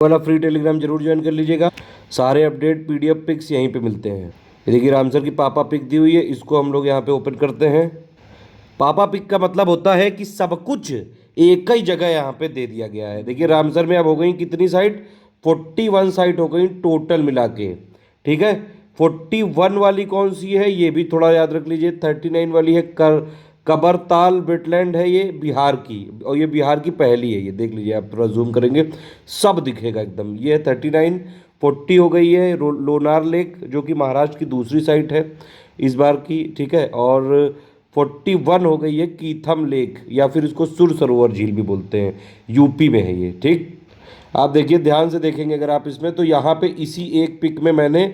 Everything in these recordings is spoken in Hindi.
वाला फ्री टेलीग्राम जरूर ज्वाइन कर लीजिएगा। सारे अपडेट पीडीएफ पिक्स यहीं पे मिलते हैं। ये देखिए रामसर की पापा पिक दी हुई है, इसको हम लोग यहाँ पे ओपन करते हैं। पापा पिक का मतलब होता है कि सब कुछ एक ही जगह यहाँ पे दे दिया गया है। देखिए रामसर में अब हो गई कितनी साइट, 41 साइट हो गई टोटल मिला के। ठीक है, 41 वाली कौन सी है ये भी थोड़ा याद रख लीजिए। 39 वाली है कबरताल वेटलैंड है, ये बिहार की, और ये बिहार की पहली है। ये देख लीजिए, आप थोड़ा जूम करेंगे सब दिखेगा एकदम। ये है 39। 40 हो गई है लोनार लेक, जो कि महाराष्ट्र की दूसरी साइट है इस बार की। ठीक है, और 41 हो गई है कीथम लेक, या फिर इसको सुर सरोवर झील भी बोलते हैं, यूपी में है ये। ठीक, आप देखिए ध्यान से देखेंगे अगर आप इसमें, तो यहाँ पे इसी एक पिक में मैंने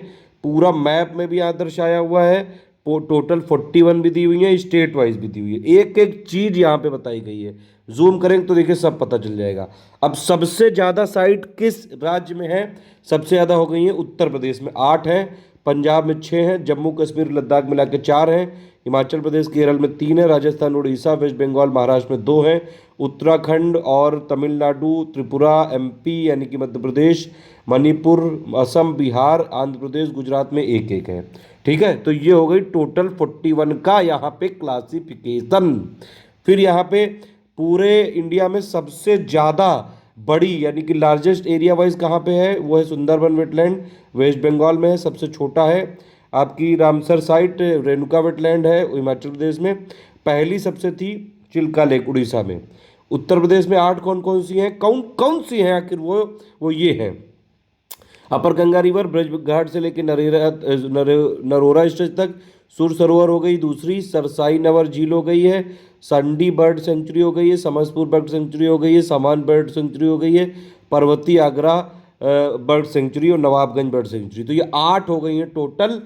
पूरा मैप में भी यहाँ दर्शाया हुआ है। टोटल 41 भी दी हुई है, स्टेट वाइज भी दी हुई है, एक एक चीज यहाँ पे बताई गई है। जूम करेंगे तो देखिए सब पता चल जाएगा। अब सबसे ज़्यादा साइट किस राज्य में है? सबसे ज़्यादा हो गई है उत्तर प्रदेश में, 8 है, पंजाब में 6 है, जम्मू कश्मीर लद्दाख मिला के 4 हैं, हिमाचल प्रदेश केरल में 3 है, राजस्थान उड़ीसा वेस्ट बंगाल महाराष्ट्र में 2 हैं, उत्तराखंड और तमिलनाडु त्रिपुरा एमपी यानी कि मध्य प्रदेश, मणिपुर, असम, बिहार, आंध्र प्रदेश, गुजरात में एक एक है। ठीक है, तो ये हो गई टोटल 41 का यहाँ पे क्लासिफिकेशन। फिर यहाँ पे पूरे इंडिया में सबसे ज़्यादा बड़ी यानी कि लार्जेस्ट एरिया वाइज कहाँ पे है, वो है सुंदरबन वेटलैंड, वेस्ट बंगाल में है। सबसे छोटा है आपकी रामसर साइट, रेणुका वेटलैंड है हिमाचल प्रदेश में। पहली सबसे थी चिल्का लेक उड़ीसा में। उत्तर प्रदेश में 8 कौन कौन सी हैं, कौन कौन सी हैं आखिर, वो ये हैं। अपर गंगा रिवर ब्रज घाट से लेकर नरोरा स्टेज तक, सुर सरोवर हो गई दूसरी, सरसाई नवर झील हो गई है, संडी बर्ड सेंचुरी हो गई है, समसपुर बर्ड सेंचुरी हो गई है, समान बर्ड सेंचुरी हो गई है, पर्वती आगरा बर्ड सेंचुरी और नवाबगंज बर्ड सेंचुरी। तो ये 8 हो गई हैं टोटल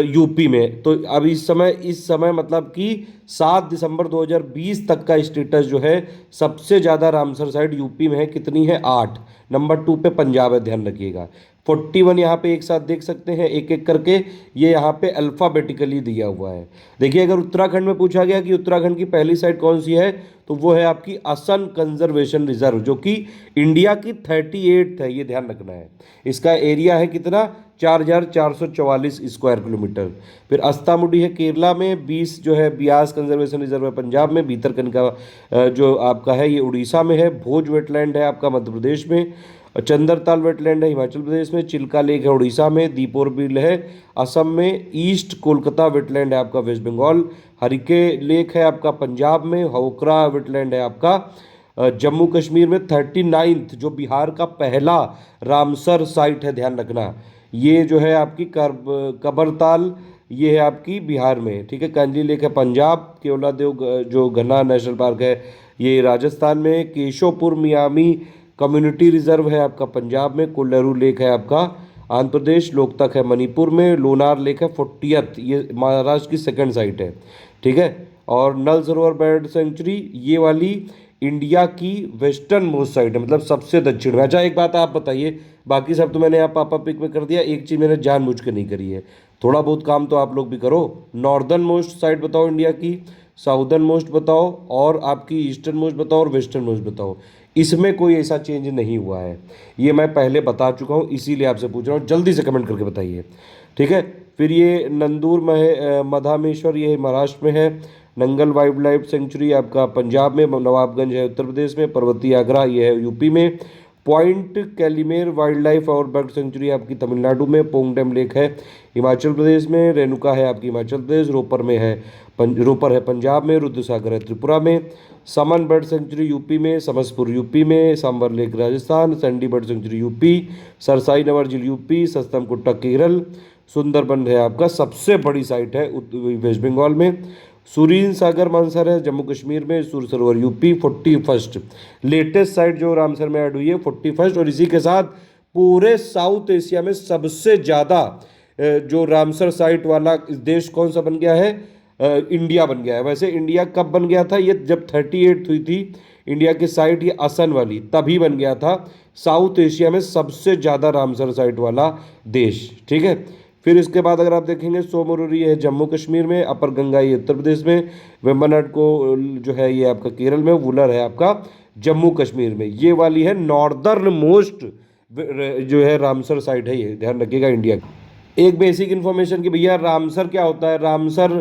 यूपी में। तो अब इस समय मतलब कि 7 दिसंबर 2020 तक का स्टेटस जो है, सबसे ज़्यादा रामसर साइट यूपी में है, कितनी है, 8। नंबर 2 पे पंजाब है, ध्यान रखिएगा। 41 यहाँ पे एक साथ देख सकते हैं एक एक करके, ये यहाँ पे अल्फ़ाबेटिकली दिया हुआ है। देखिए अगर उत्तराखंड में पूछा गया कि उत्तराखंड की पहली साइट कौन सी है, तो वो है आपकी असम कंजर्वेशन रिजर्व, जो कि इंडिया की 38th है, ये ध्यान रखना है। इसका एरिया है कितना, 4444 स्क्वायर किलोमीटर। फिर अस्तामुडी है केरला में, 20 जो है बियास कंजर्वेशन रिजर्व है पंजाब में, भीतरकनिका जो आपका है ये उड़ीसा में है, भोज वेटलैंड है आपका मध्य प्रदेश में, चंदरताल वेटलैंड है हिमाचल प्रदेश में, चिल्का लेक है उड़ीसा में, दीपोर बिल है असम में, ईस्ट कोलकाता वेटलैंड है आपका वेस्ट बंगाल, हरिके लेक है आपका पंजाब में, होकरा वेटलैंड है आपका जम्मू कश्मीर में, 39th जो बिहार का पहला रामसर साइट है, ध्यान रखना। ये जो है आपकी कबरताल, ये है आपकी बिहार में। ठीक है, कांजी लेक है पंजाब, केवला देव जो घना नेशनल पार्क है ये राजस्थान में, केशोपुर मियामी कम्युनिटी रिजर्व है आपका पंजाब में, कोल्लरू लेक है आपका आंध्र प्रदेश, लोकतक है मणिपुर में, लोनार लेक है 40th, ये महाराष्ट्र की सेकंड साइट है। ठीक है, और नल सरोवर बर्ड सेंचुरी ये वाली इंडिया की वेस्टर्न मोस्ट साइड है, मतलब सबसे दक्षिण में। अच्छा एक बात आप बताइए, बाकी सब तो मैंने यहाँ पापा पिक में कर दिया, एक चीज़ मैंने जानबूझ के नहीं करी है, थोड़ा बहुत काम तो आप लोग भी करो। नॉर्दर्न मोस्ट साइड बताओ इंडिया की, साउदर्न मोस्ट बताओ, और आपकी ईस्टर्न मोस्ट बताओ, और वेस्टर्न मोस्ट बताओ। इसमें कोई ऐसा चेंज नहीं हुआ है, ये मैं पहले बता चुका हूँ, इसीलिए आपसे पूछ रहा हूँ, जल्दी से कमेंट करके बताइए। ठीक है, फिर ये नंदूर मधामेश्वर ये महाराष्ट्र में है, नंगल वाइल्ड लाइफ सेंचुरी आपका पंजाब में, नवाबगंज है उत्तर प्रदेश में, पर्वती आगरा ये है यूपी में, पॉइंट कैलिमेर वाइल्ड लाइफ और बर्ड सेंचुरी आपकी तमिलनाडु में, पोंगडेम लेक है हिमाचल प्रदेश में, रेणुका है आपकी हिमाचल प्रदेश, रोपर है पंजाब में, रुद्रसागर है त्रिपुरा में, समन बर्ड सेंचुरी यूपी में, समसपुर यूपी में, Sambhar lake Rajasthan, Sandi bird sanctuary UP, Sarsai Nawar झील यूपी, सस्तम कुट्टा केरल, सुंदरबन है आपका सबसे बड़ी साइट है वेस्ट बंगाल में, सुरीन सागर मानसर है जम्मू कश्मीर में, सुर सरोवर यूपी 41st लेटेस्ट साइट जो रामसर में ऐड हुई है 41st। और इसी के साथ पूरे साउथ एशिया में सबसे ज़्यादा जो रामसर साइट वाला देश कौन सा बन गया है, इंडिया बन गया है। वैसे इंडिया कब बन गया था, ये जब 38 हुई थी इंडिया की साइट ये असन वाली, तभी बन गया था साउथ एशिया में सबसे ज़्यादा रामसर साइट वाला देश। ठीक है, फिर इसके बाद अगर आप देखेंगे सोमोरुरी है जम्मू कश्मीर में, अपर गंगा ये उत्तर प्रदेश में, वेम्बनाड को जो है ये आपका केरल में, वुलर है आपका जम्मू कश्मीर में। ये वाली है नॉर्दर्न मोस्ट जो है रामसर साइट है, ये ध्यान रखिएगा इंडिया की। एक बेसिक इन्फॉर्मेशन कि भैया रामसर क्या होता है। रामसर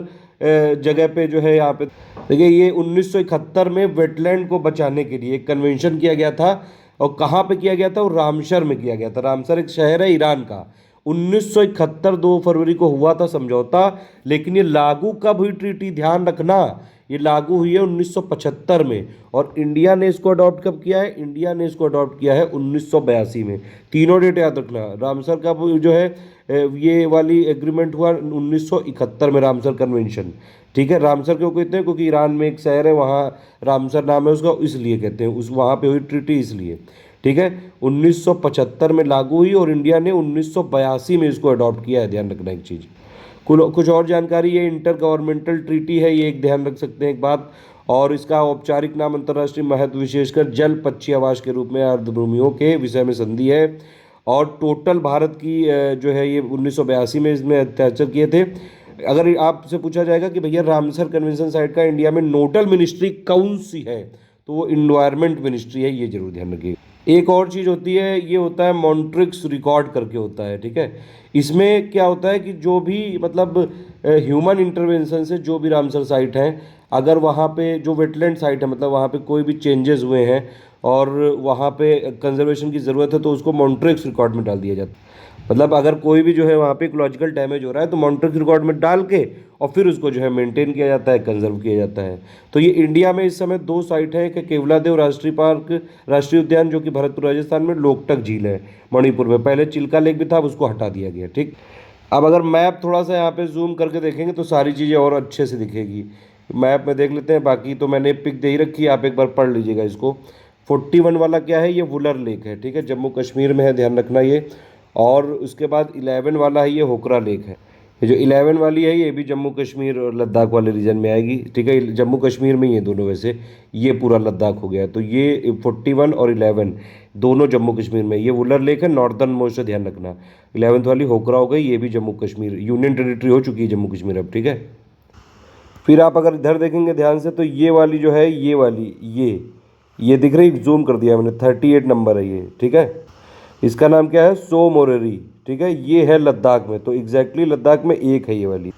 जगह पे जो है यहाँ पे देखिए, ये 1971 में वेटलैंड को बचाने के लिए एक कन्वेंशन किया गया था। और कहाँ पे किया गया था? वो रामसर में किया गया था। रामसर एक शहर है ईरान का। 1971 2 फरवरी को हुआ था समझौता। लेकिन ये लागू कब हुई ट्रीटी, ध्यान रखना, ये लागू हुई है 1975 में। और इंडिया ने इसको अडॉप्ट कब किया है? इंडिया ने इसको अडॉप्ट किया है 1982 में। तीनों डेट याद रखना। रामसर का जो है ये वाली एग्रीमेंट हुआ 1971 में, रामसर कन्वेंशन। ठीक है, रामसर क्यों कहते हैं? क्योंकि ईरान में एक शहर है वहाँ रामसर नाम है उसका, इसलिए कहते हैं, उस वहाँ पे हुई ट्रीटी इसलिए। ठीक है, 1975 में लागू हुई और इंडिया ने 1982 में इसको अडॉप्ट किया है, ध्यान रखना एक चीज़। कुछ और जानकारी, ये इंटर गवर्नमेंटल ट्रीटी है, ये एक ध्यान रख सकते हैं एक बात। और इसका औपचारिक नाम अंतर्राष्ट्रीय महत्व विशेषकर जल पक्षी आवास के रूप में अर्धभूमियों के विषय में संधि है। और टोटल भारत की जो है ये 1982 में इसमें हस्ताक्षर किए थे। अगर आपसे पूछा जाएगा कि भैया रामसर कन्वेंशन साइट का इंडिया में नोडल मिनिस्ट्री कौन सी है, तो वो इन्वायरमेंट मिनिस्ट्री है, ये जरूर ध्यान रखिए। एक और चीज़ होती है, ये होता है मॉन्ट्रिक्स रिकॉर्ड करके होता है। ठीक है, इसमें क्या होता है कि जो भी मतलब ह्यूमन इंटरवेंशन से जो भी रामसर साइट है, अगर वहाँ पे जो वेटलैंड साइट है, मतलब वहाँ पे कोई भी चेंजेस हुए हैं और वहाँ पे कंजर्वेशन की ज़रूरत है, तो उसको मॉन्ट्रिक्स रिकॉर्ड में डाल दिया जाता है। मतलब अगर कोई भी जो है वहाँ पे इकोलॉजिकल डैमेज हो रहा है तो मॉन्ट्रिक्स रिकॉर्ड में डाल के और फिर उसको जो है मेंटेन किया जाता है, कंजर्व किया जाता है। तो ये इंडिया में इस समय 2 साइट है कि केवलादेव राष्ट्रीय पार्क, राष्ट्रीय उद्यान, जो कि भरतपुर राजस्थान में, लोकटक झील है मणिपुर में। पहले चिल्का लेक भी था, अब उसको हटा दिया गया। ठीक, अब अगर मैप थोड़ा सा यहाँ पे जूम करके देखेंगे तो सारी चीज़ें और अच्छे से दिखेगी। मैप में देख लेते हैं, बाकी तो मैंने पिक दे ही रखी है, आप एक बार पढ़ लीजिएगा इसको। 41 वाला क्या है? ये वुलर लेक है। ठीक है, जम्मू कश्मीर में है, ध्यान रखना ये। और उसके बाद 11 वाला है, ये होकरा लेक है। ये जो 11 वाली है ये भी जम्मू कश्मीर और लद्दाख वाले रीजन में आएगी। ठीक है, जम्मू कश्मीर में ही है दोनों, वैसे ये पूरा लद्दाख हो गया। तो ये 41 और 11 दोनों जम्मू कश्मीर में। ये वुलर लेक है, नॉर्दर्न मोस्ट है, ध्यान रखना। 11th वाली होकरा हो गई, ये भी जम्मू कश्मीर, यूनियन टेरिटरी हो चुकी है जम्मू कश्मीर अब। ठीक है, फिर आप अगर इधर देखेंगे ध्यान से तो ये वाली जो है, ये वाली ये दिख रही, जूम कर दिया मैंने, 38 नंबर है ये। ठीक है, इसका नाम क्या है? सो मोरेरी। ठीक है, ये है लद्दाख में, तो एग्जैक्टली लद्दाख में एक है ये वाली।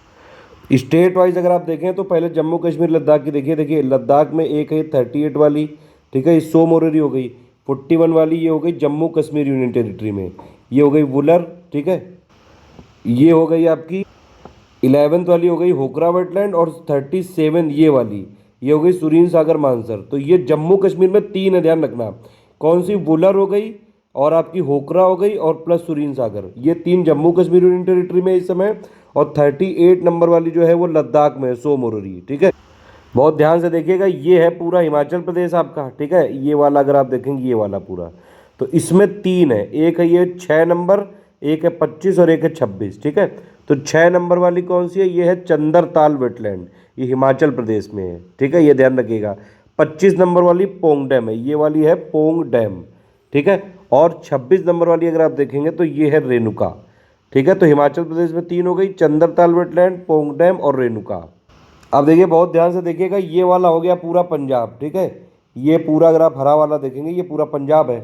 स्टेट वाइज अगर आप देखें तो पहले जम्मू कश्मीर लद्दाख की देखिए, देखिए लद्दाख में एक है 38 वाली। ठीक है, ये सो मोरेरी हो गई। 41 वाली ये हो गई जम्मू कश्मीर यूनियन टेरिटरी में, ये हो गई वुलर। ठीक है, ये हो गई आपकी 11th वाली हो गई होकरा वेटलैंड। और 37 ये हो गई सुरीन सागर मानसर। तो ये जम्मू कश्मीर में 3 है, ध्यान रखना। कौन सी? वुलर हो गई और आपकी होकरा हो गई और प्लस सुरीन सागर, ये 3 जम्मू कश्मीर यूनियन टेरिटरी में इस समय। और 38 नंबर वाली जो है वो लद्दाख में है, सो मोरोरी। ठीक है, बहुत ध्यान से देखिएगा, ये है पूरा हिमाचल प्रदेश आपका। ठीक है, ये वाला अगर आप देखेंगे ये वाला पूरा, तो इसमें 3 है। एक है ये 6 नंबर, एक है 25 और एक है 26। ठीक है, तो 6 नंबर वाली कौन सी है? ये है चंदरताल वेटलैंड, ये हिमाचल प्रदेश में है। ठीक है, ये ध्यान रखिएगा। 25 नंबर वाली पोंग डैम है, ये वाली है पोंग डैम। ठीक है, और 26 नंबर वाली अगर आप देखेंगे तो ये है रेणुका। ठीक है, तो हिमाचल प्रदेश में 3 हो गई, चंदरताल वेटलैंड, पोंग डैम और रेणुका। अब देखिए, बहुत ध्यान से देखिएगा, ये वाला हो गया पूरा पंजाब। ठीक है, ये पूरा अगर आप हरा वाला देखेंगे ये पूरा पंजाब है।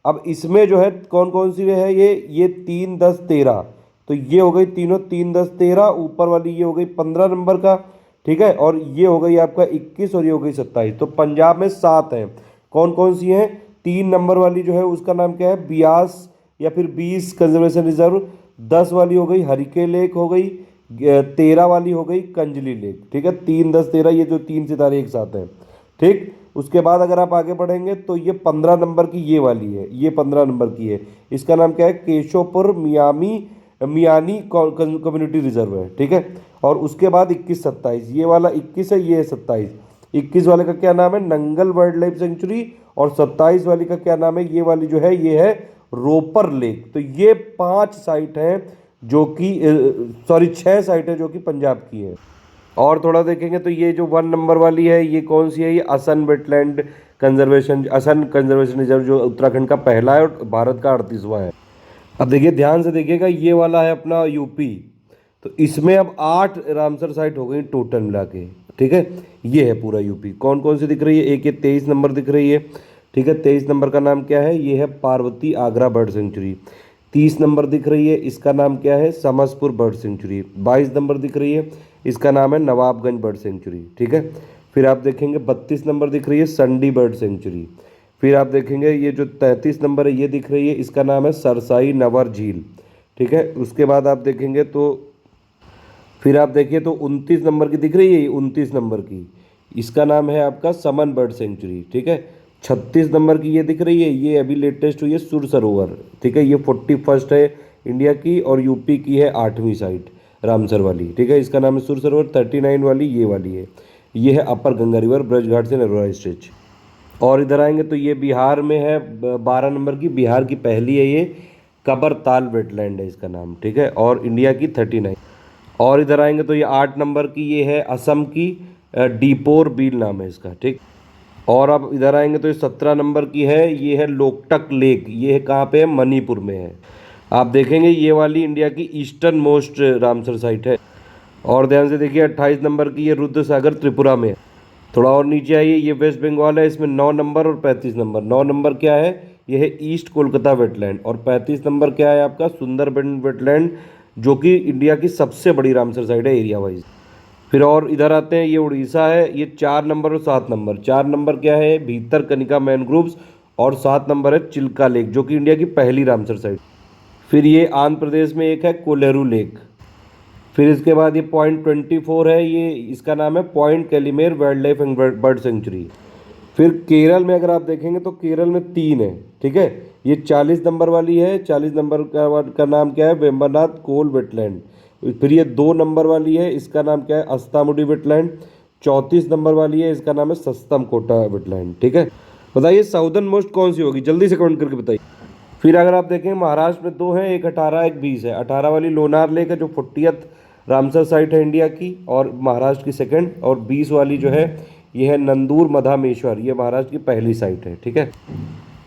अब इसमें जो है कौन कौन सी है? ये 3, 10, 13, तो ये हो गई तीनों 3, 10, 13। ऊपर वाली ये हो गई 15 नंबर का। ठीक है, और ये हो गई आपका 21 और ये हो गई 27। तो पंजाब में 7 हैं। कौन कौन सी हैं? 3 नंबर वाली जो है उसका नाम क्या है? बियास या फिर 20 कंजर्वेशन रिजर्व। 10 वाली हो गई हरिके लेक हो गई। 13 वाली हो गई कंजली लेक। ठीक है, 3, 10, 13 ये जो 3 सितारे एक साथ हैं। ठीक, उसके बाद अगर आप आगे बढ़ेंगे तो ये 15 नंबर की ये वाली है, ये 15 नंबर की है। इसका नाम क्या है? केशोपुर मियानी कम्युनिटी रिजर्व है। ठीक है, और उसके बाद 21, 27, ये वाला 21 है, ये है 27। 21 वाले का क्या नाम है? Nangal wild life sanctuary. और 27 वाली का क्या नाम है? ये वाली जो है ये है रोपर लेक। तो ये 5 साइट हैं जो कि 6 साइट है जो कि पंजाब की है। और थोड़ा देखेंगे तो ये जो 1 नंबर वाली है ये कौन सी है? ये Assam wetland conservation, Assam conservation reserve, जो उत्तराखंड का पहला है और भारत का 38वां है। अब देखिए, ध्यान से देखिएगा, ये वाला है अपना यूपी। तो इसमें अब 8 रामसर साइट हो गई टोटल मिला के। ठीक है, ये है पूरा यूपी। कौन कौन सी दिख रही है? एक ये 23 नंबर दिख रही है। ठीक है। 23 नंबर का नाम क्या है? ये है Parvati Agra bird sanctuary. 30 number दिख रही है, इसका नाम क्या है? Samaspur bird sanctuary. 22 नंबर दिख रही है, इसका नाम है नवाबगंज बर्ड सेंचुरी। ठीक है। फिर आप देखेंगे 32 नंबर दिख रही है संडी बर्ड सेंचुरी। फिर आप देखेंगे ये जो 33 नंबर है ये दिख रही है, इसका नाम है सरसाई नवर झील। ठीक है। उसके बाद आप देखेंगे तो फिर आप देखिए तो 29 नंबर की दिख रही है, 29 नंबर की, इसका नाम है आपका समन बर्ड सेंचुरी। ठीक है। 36 नंबर की ये दिख रही है, ये अभी लेटेस्ट हुई है सुर सरोवर। ठीक है। ये 41st है इंडिया की और यूपी की है 8वीं साइट रामसर वाली। ठीक है। इसका नाम है सुर सरोवर। 39 वाली ये वाली है, ये है अपर गंगा रिवर ब्रज घाट से नरोरा स्ट्रेच। और इधर आएंगे तो ये बिहार में है 12 नंबर की, बिहार की पहली है ये, कबरताल वेटलैंड है इसका नाम। ठीक है। और इंडिया की 39। और इधर आएंगे तो ये 8 नंबर की ये है असम की, डीपोर बील नाम है इसका। ठीक। और अब इधर आएंगे तो ये 17 नंबर की है, ये है लोकटक लेक। ये है कहाँ पे है? मणिपुर में है। आप देखेंगे ये वाली इंडिया की ईस्टर्न मोस्ट रामसर साइट है। और ध्यान से देखिए 28 नंबर की ये रुद्र सागर त्रिपुरा में है। थोड़ा और नीचे आइए, ये वेस्ट बंगाल है, इसमें 9 नंबर और 35 नंबर। 9 नंबर क्या है? ये है ईस्ट कोलकाता वेटलैंड। और 35 नंबर क्या है आपका? सुंदरबन वेटलैंड, जो कि इंडिया की सबसे बड़ी रामसर साइट है एरिया वाइज। फिर और इधर आते हैं, ये उड़ीसा है, ये 4 नंबर और 7 नंबर। 4 नंबर क्या है? भीतर कनिका मैनग्रोव्स। और 7 नंबर है चिल्का लेक, जो कि इंडिया की पहली रामसर साइट। फिर ये आंध्र प्रदेश में एक है कोलेरू लेक। फिर इसके बाद ये पॉइंट 24 है, ये इसका नाम है point Calimere wildlife and bird sanctuary. फिर केरल में अगर आप देखेंगे तो केरल में 3 है। ठीक है। ये 40 नंबर वाली है, 40 नंबर का नाम क्या है? वेम्बनाथ कोल वेटलैंड। फिर ये 2 नंबर वाली है, इसका नाम क्या है? अस्तामुडी वेटलैंड। 34 नंबर वाली है, इसका नाम है सस्तम कोटा वेटलैंड। ठीक है। बताइए साउदर्न मोस्ट कौन सी होगी? जल्दी से कमेंट करके बताइए। फिर अगर आप देखें महाराष्ट्र में 2 हैं, एक 18 एक 20 है। 18 वाली लोनार लेक है, जो 40th रामसर साइट है इंडिया की और महाराष्ट्र की सेकंड। और 20 वाली जो है ये है नंदूर मधामेश्वर, ये महाराष्ट्र की पहली साइट है। ठीक है।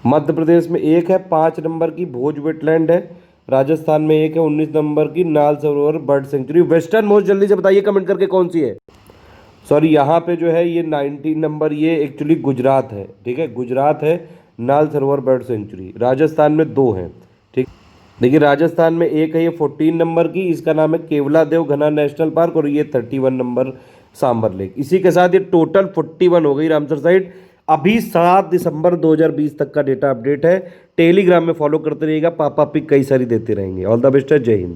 मध्य प्रदेश में एक है 5 नंबर की भोज वेटलैंड है। राजस्थान में एक है 19 नंबर की नाल सरोवर बर्ड सेंचुरी। वेस्टर्न मोस्ट जल्दी से बताइए कमेंट करके कौन सी है? सॉरी, यहाँ पे जो है ये 19 नंबर, ये एक्चुअली गुजरात है। ठीक है। गुजरात है नाल सरोवर बर्ड सेंचुरी। राजस्थान में 2 हैं। ठीक। देखिए राजस्थान में एक है ये 14 नंबर की, इसका नाम है केवला देव घना नेशनल पार्क। और ये 31 नंबर सांबर लेक। इसी के साथ ये टोटल 41 हो गई रामसर साइट। अभी 7 दिसंबर 2020 तक का डेटा अपडेट है। टेलीग्राम में फॉलो करते रहिएगा, पापा पिक कई सारी देते रहेंगे। ऑल द बेस्ट है, जय हिंद।